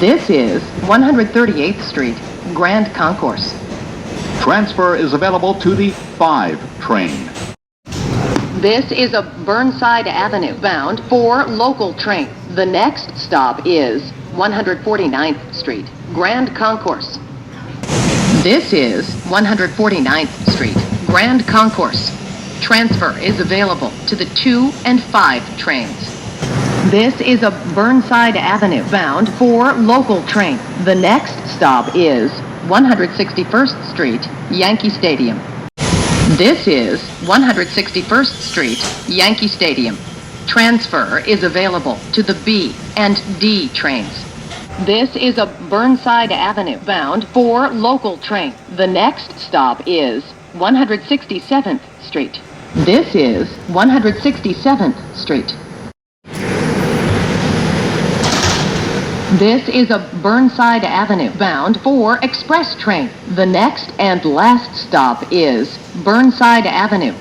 This is 138th Street, Grand Concourse. Transfer is available to the 5 train. This is a Burnside Avenue Bound 4 local train. The next stop is 149th Street, Grand Concourse. This is 149th Street, Grand Concourse. Transfer is available to the 2 and 5 trains. This is a Burnside Avenue Bound 4 local train. The next stop is 161st Street, Yankee Stadium. This is 161st Street, Yankee Stadium. Transfer is available to the B and D trains. This is a Burnside Avenue Bound 4 local train. The next stop is 167th Street. This is 167th Street. This is a Burnside Avenue Bound 4 express train. The next and last stop is Burnside Avenue.